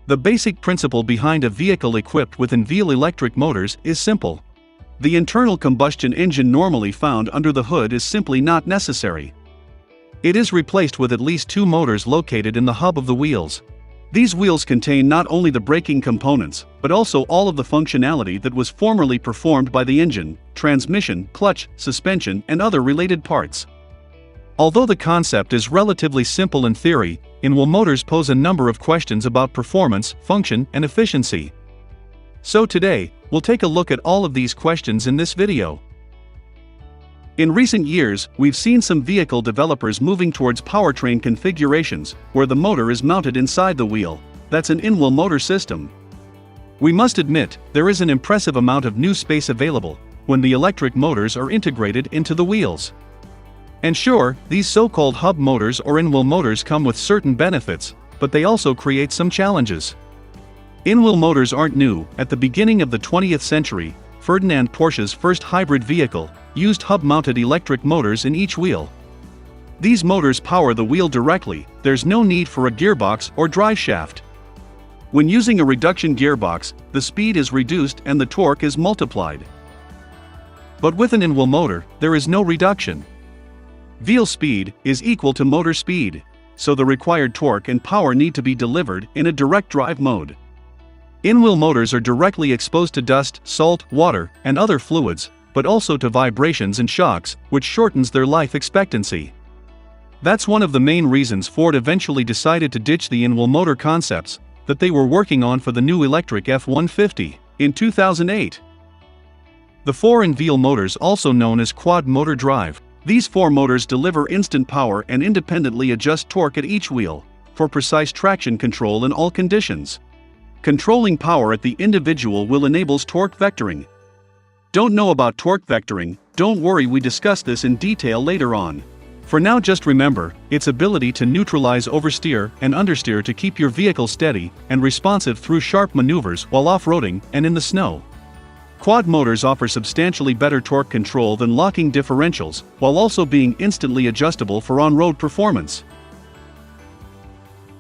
The basic principle behind a vehicle equipped with in-wheel electric motors is simple. The internal combustion engine normally found under the hood is simply not necessary. It is replaced with at least two motors located in the hub of the wheels. These wheels contain not only the braking components, but also all of the functionality that was formerly performed by the engine, transmission, clutch, suspension, and other related parts. Although the concept is relatively simple in theory, in-wheel motors pose a number of questions about performance, function, and efficiency. So today, we'll take a look at all of these questions in this video. In recent years, we've seen some vehicle developers moving towards powertrain configurations, where the motor is mounted inside the wheel. That's an in-wheel motor system. We must admit, there is an impressive amount of new space available when the electric motors are integrated into the wheels. And sure, these so-called hub motors or in-wheel motors come with certain benefits, but they also create some challenges. In-wheel motors aren't new. At the beginning of the 20th century, Ferdinand Porsche's first hybrid vehicle used hub-mounted electric motors in each wheel. These motors power the wheel directly. There's no need for a gearbox or drive shaft. When using a reduction gearbox, the speed is reduced and the torque is multiplied. But with an in-wheel motor, there is no reduction. Wheel speed is equal to motor speed, so the required torque and power need to be delivered in a direct drive mode. In-wheel motors are directly exposed to dust, salt, water, and other fluids, but also to vibrations and shocks, which shortens their life expectancy. That's one of the main reasons Ford eventually decided to ditch the in-wheel motor concepts that they were working on for the new electric F-150 in 2008. The four in-wheel motors, also known as quad motor drive. These four motors deliver instant power and independently adjust torque at each wheel for precise traction control in all conditions. Controlling power at the individual wheel enables torque vectoring. Don't know about torque vectoring? Don't worry, we discuss this in detail later on. For now, just remember its ability to neutralize oversteer and understeer to keep your vehicle steady and responsive through sharp maneuvers while off-roading and in the snow. Quad motors offer substantially better torque control than locking differentials, while also being instantly adjustable for on-road performance.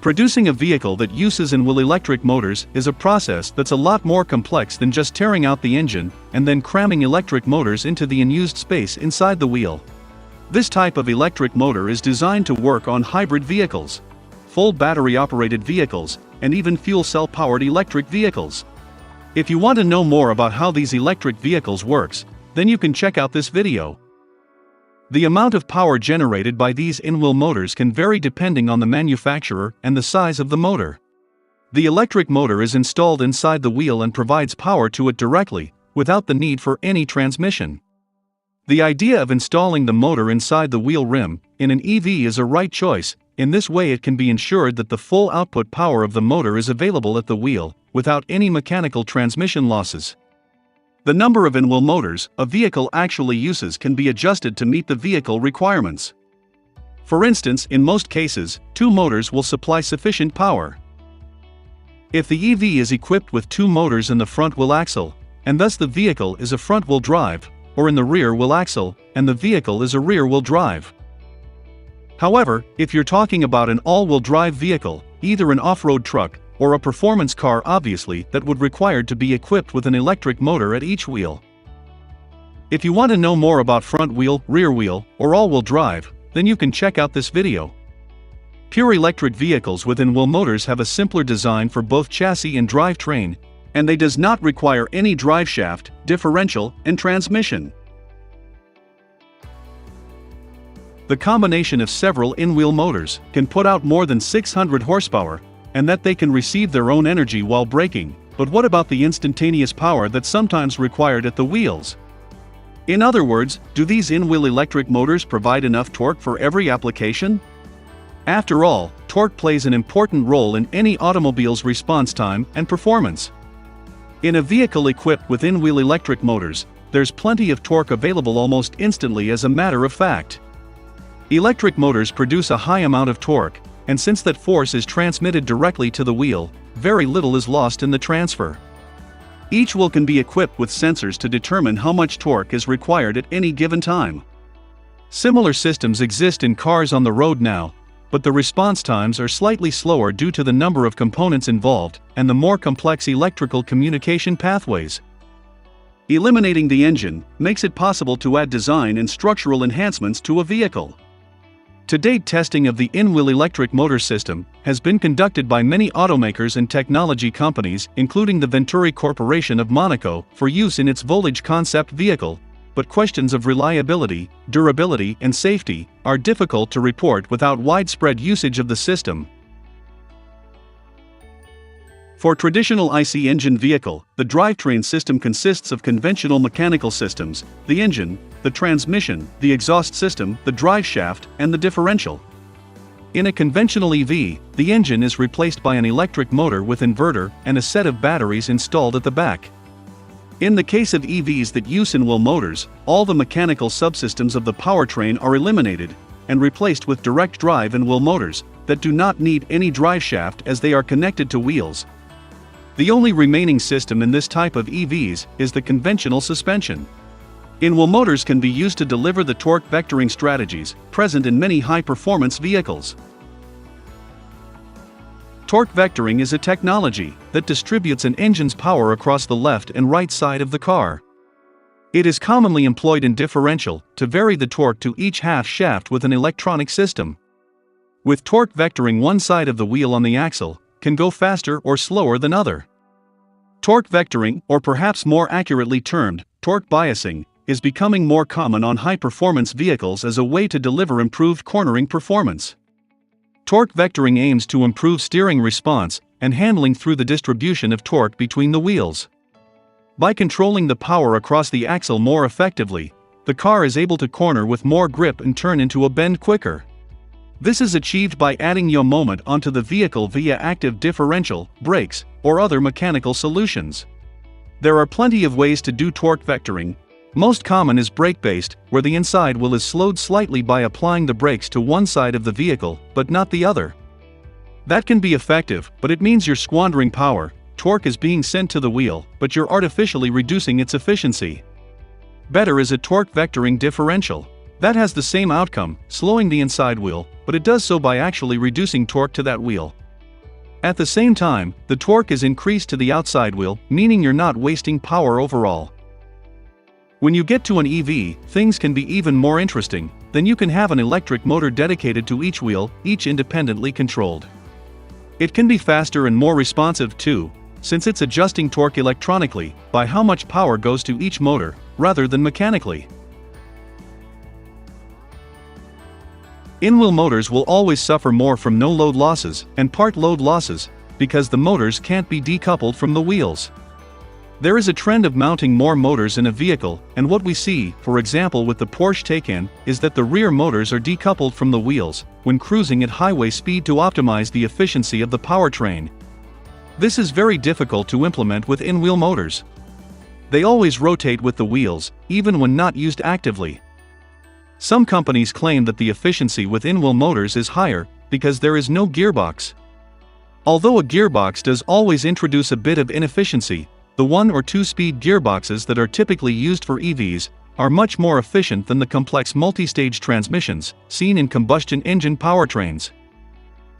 Producing a vehicle that uses in-wheel electric motors is a process that's a lot more complex than just tearing out the engine and then cramming electric motors into the unused space inside the wheel. This type of electric motor is designed to work on hybrid vehicles, full battery-operated vehicles, and even fuel cell-powered electric vehicles. If you want to know more about how these electric vehicles works, then you can check out this video. The amount of power generated by these in-wheel motors can vary depending on the manufacturer and the size of the motor. The electric motor is installed inside the wheel and provides power to it directly, without the need for any transmission. The idea of installing the motor inside the wheel rim in an EV is a right choice. In this way, it can be ensured that the full output power of the motor is available at the wheel, without any mechanical transmission losses. The number of in-wheel motors a vehicle actually uses can be adjusted to meet the vehicle requirements. For instance, in most cases, two motors will supply sufficient power. If the EV is equipped with two motors in the front wheel axle, and thus the vehicle is a front-wheel drive, or in the rear wheel axle, and the vehicle is a rear-wheel drive. However, if you're talking about an all-wheel drive vehicle, either an off-road truck, or a performance car, obviously that would require to be equipped with an electric motor at each wheel. If you want to know more about front wheel, rear wheel, or all-wheel drive, then you can check out this video. Pure electric vehicles with in-wheel motors have a simpler design for both chassis and drivetrain, and they does not require any drive shaft, differential, and transmission. The combination of several in-wheel motors can put out more than 600 horsepower, and that they can receive their own energy while braking. But what about the instantaneous power that's sometimes required at the wheels? In other words, do these in-wheel electric motors provide enough torque for every application? After all, torque plays an important role in any automobile's response time and performance. In a vehicle equipped with in-wheel electric motors, there's plenty of torque available almost instantly. As a matter of fact, electric motors produce a high amount of torque, and since that force is transmitted directly to the wheel, very little is lost in the transfer. Each wheel can be equipped with sensors to determine how much torque is required at any given time. Similar systems exist in cars on the road now, but the response times are slightly slower due to the number of components involved and the more complex electrical communication pathways. Eliminating the engine makes it possible to add design and structural enhancements to a vehicle. To date, testing of the in-wheel electric motor system has been conducted by many automakers and technology companies, including the Venturi Corporation of Monaco, for use in its Voltage concept vehicle, but questions of reliability, durability, and safety are difficult to report without widespread usage of the system. For traditional IC engine vehicle, the drivetrain system consists of conventional mechanical systems: the engine, the transmission, the exhaust system, the drive shaft, and the differential. In a conventional EV, the engine is replaced by an electric motor with inverter and a set of batteries installed at the back. In the case of EVs that use in-wheel motors, all the mechanical subsystems of the powertrain are eliminated and replaced with direct drive in-wheel motors that do not need any drive shaft as they are connected to wheels. The only remaining system in this type of EVs is the conventional suspension. In-wheel motors can be used to deliver the torque vectoring strategies present in many high-performance vehicles. Torque vectoring is a technology that distributes an engine's power across the left and right side of the car. It is commonly employed in differential to vary the torque to each half shaft with an electronic system. With torque vectoring, one side of the wheel on the axle can go faster or slower than other. Torque vectoring, or perhaps more accurately termed torque biasing, is becoming more common on high-performance vehicles as a way to deliver improved cornering performance. Torque vectoring aims to improve steering response and handling through the distribution of torque between the wheels. By controlling the power across the axle more effectively, the car is able to corner with more grip and turn into a bend quicker. This is achieved by adding yaw moment onto the vehicle via active differential, brakes, or other mechanical solutions. There are plenty of ways to do torque vectoring. Most common is brake-based, where the inside wheel is slowed slightly by applying the brakes to one side of the vehicle, but not the other. That can be effective, but it means you're squandering power. Torque is being sent to the wheel, but you're artificially reducing its efficiency. Better is a torque vectoring differential. That has the same outcome, slowing the inside wheel, but it does so by actually reducing torque to that wheel. At the same time, the torque is increased to the outside wheel, meaning you're not wasting power overall. When you get to an EV, things can be even more interesting. Then you can have an electric motor dedicated to each wheel, each independently controlled. It can be faster and more responsive too, since it's adjusting torque electronically by how much power goes to each motor, rather than mechanically. In-wheel motors will always suffer more from no load losses and part load losses, because the motors can't be decoupled from the wheels. There is a trend of mounting more motors in a vehicle, and what we see, for example with the Porsche Taycan, is that the rear motors are decoupled from the wheels when cruising at highway speed to optimize the efficiency of the powertrain. This is very difficult to implement with in-wheel motors. They always rotate with the wheels, even when not used actively. Some companies claim that the efficiency with in-wheel motors is higher because there is no gearbox. Although a gearbox does always introduce a bit of inefficiency, the 1 or 2 speed gearboxes that are typically used for EVs are much more efficient than the complex multi-stage transmissions seen in combustion engine powertrains.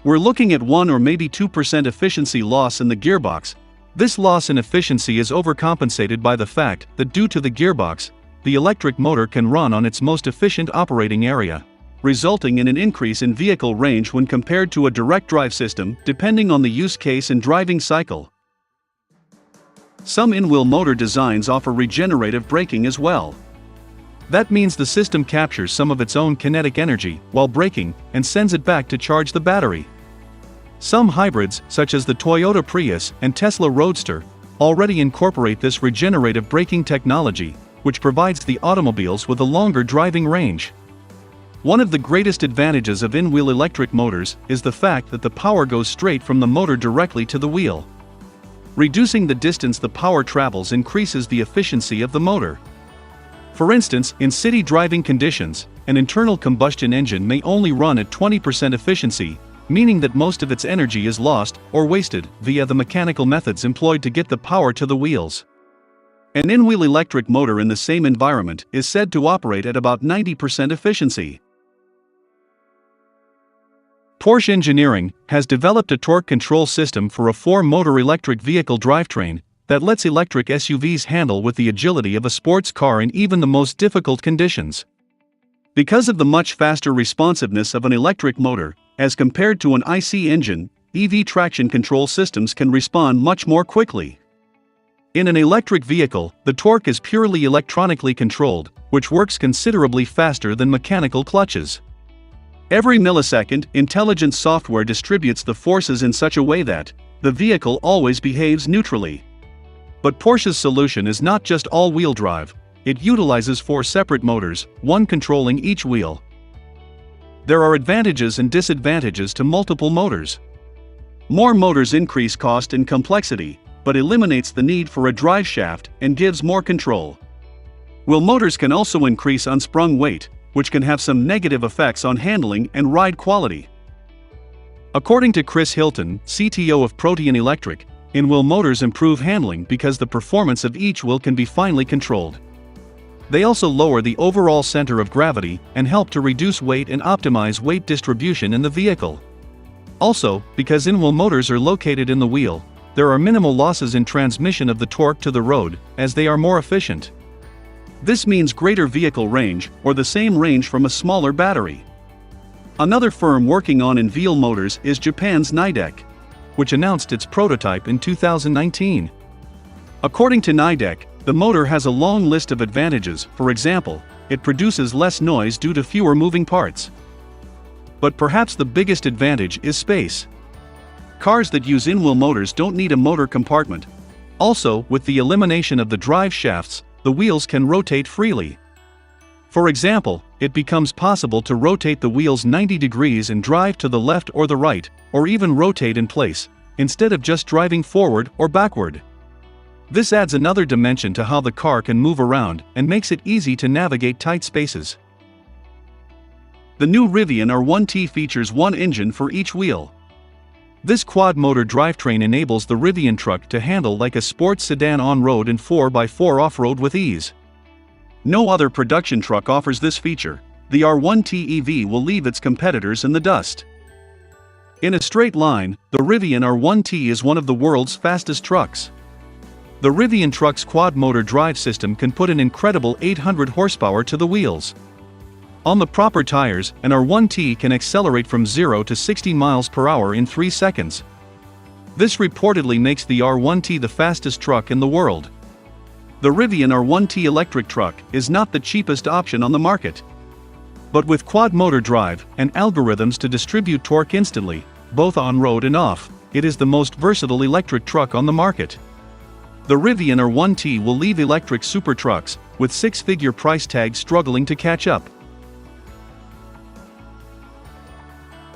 We're looking at 1 or maybe 2% efficiency loss in the gearbox. This loss in efficiency is overcompensated by the fact that due to the gearbox, the electric motor can run on its most efficient operating area, resulting in an increase in vehicle range when compared to a direct drive system, depending on the use case and driving cycle. Some in-wheel motor designs offer regenerative braking as well. That means the system captures some of its own kinetic energy while braking and sends it back to charge the battery. Some hybrids, such as the Toyota Prius and Tesla Roadster, already incorporate this regenerative braking technology, which provides the automobiles with a longer driving range. One of the greatest advantages of in-wheel electric motors is the fact that the power goes straight from the motor directly to the wheel. Reducing the distance the power travels increases the efficiency of the motor. For instance, in city driving conditions, an internal combustion engine may only run at 20% efficiency, meaning that most of its energy is lost or wasted via the mechanical methods employed to get the power to the wheels. An in-wheel electric motor in the same environment is said to operate at about 90% efficiency. Porsche Engineering has developed a torque control system for a 4-motor electric vehicle drivetrain that lets electric SUVs handle with the agility of a sports car in even the most difficult conditions. Because of the much faster responsiveness of an electric motor, as compared to an IC engine, EV traction control systems can respond much more quickly. In an electric vehicle, the torque is purely electronically controlled, which works considerably faster than mechanical clutches. Every millisecond, intelligent software distributes the forces in such a way that the vehicle always behaves neutrally. But Porsche's solution is not just all-wheel drive. It utilizes 4 separate motors, one controlling each wheel. There are advantages and disadvantages to multiple motors. More motors increase cost and complexity, but eliminates the need for a drive shaft and gives more control. Wheel motors can also increase unsprung weight, which can have some negative effects on handling and ride quality. According to Chris Hilton, CTO of Protean Electric, in-wheel motors improve handling because the performance of each wheel can be finely controlled. They also lower the overall center of gravity and help to reduce weight and optimize weight distribution in the vehicle. Also, because in-wheel motors are located in the wheel, there are minimal losses in transmission of the torque to the road, as they are more efficient. This means greater vehicle range, or the same range from a smaller battery. Another firm working on in-wheel motors is Japan's Nidec, which announced its prototype in 2019. According to Nidec, the motor has a long list of advantages. For example, it produces less noise due to fewer moving parts. But perhaps the biggest advantage is space. Cars that use in-wheel motors don't need a motor compartment. Also, with the elimination of the drive shafts, the wheels can rotate freely. For example, it becomes possible to rotate the wheels 90 degrees and drive to the left or the right, or even rotate in place, instead of just driving forward or backward. This adds another dimension to how the car can move around and makes it easy to navigate tight spaces. The new Rivian R1T features one engine for each wheel. This quad-motor drivetrain enables the Rivian truck to handle like a sports sedan on-road and 4x4 off-road with ease. No other production truck offers this feature. The R1T EV will leave its competitors in the dust. In a straight line, the Rivian R1T is one of the world's fastest trucks. The Rivian truck's quad-motor drive system can put an incredible 800 horsepower to the wheels. On the proper tires, an R1T can accelerate from 0 to 60 miles per hour in 3 seconds. This reportedly makes the R1T the fastest truck in the world. The Rivian R1T electric truck is not the cheapest option on the market. But with quad-motor drive and algorithms to distribute torque instantly, both on-road and off, it is the most versatile electric truck on the market. The Rivian R1T will leave electric super trucks with 6-figure price tags struggling to catch up.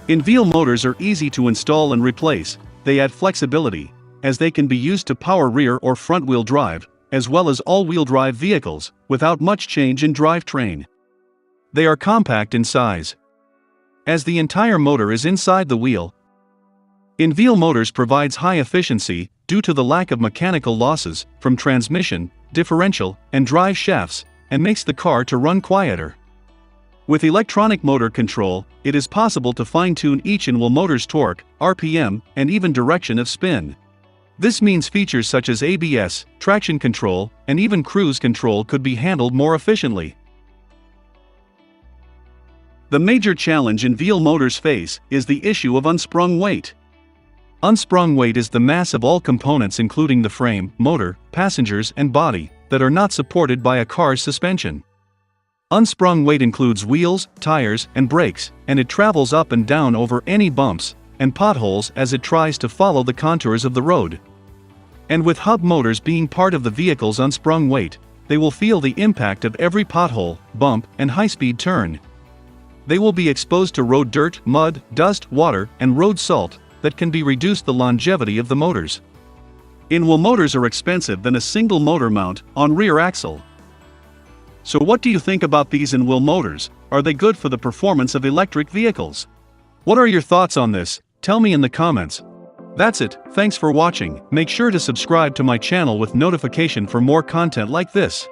In-wheel motors are easy to install and replace. They add flexibility, as they can be used to power rear or front-wheel drive, as well as all-wheel drive vehicles, without much change in drivetrain. They are compact in size, as the entire motor is inside the wheel. In-wheel motors provides high efficiency due to the lack of mechanical losses from transmission, differential, and drive shafts, and makes the car to run quieter. With electronic motor control, it is possible to fine-tune each in-wheel motor's torque, RPM, and even direction of spin. This means features such as ABS, traction control, and even cruise control could be handled more efficiently. The major challenge in-wheel motors face is the issue of unsprung weight. Unsprung weight is the mass of all components including the frame, motor, passengers, and body that are not supported by a car's suspension. Unsprung weight includes wheels, tires, and brakes, and it travels up and down over any bumps and potholes as it tries to follow the contours of the road. And with hub motors being part of the vehicle's unsprung weight, they will feel the impact of every pothole, bump, and high-speed turn. They will be exposed to road dirt, mud, dust, water, and road salt that can reduce the longevity of the motors. In-wheel motors are expensive than a single motor mount on rear axle. So what do you think about these in-wheel motors? Are they good for the performance of electric vehicles? What are your thoughts on this? Tell me in the comments. That's it, thanks for watching. Make sure to subscribe to my channel with notification for more content like this.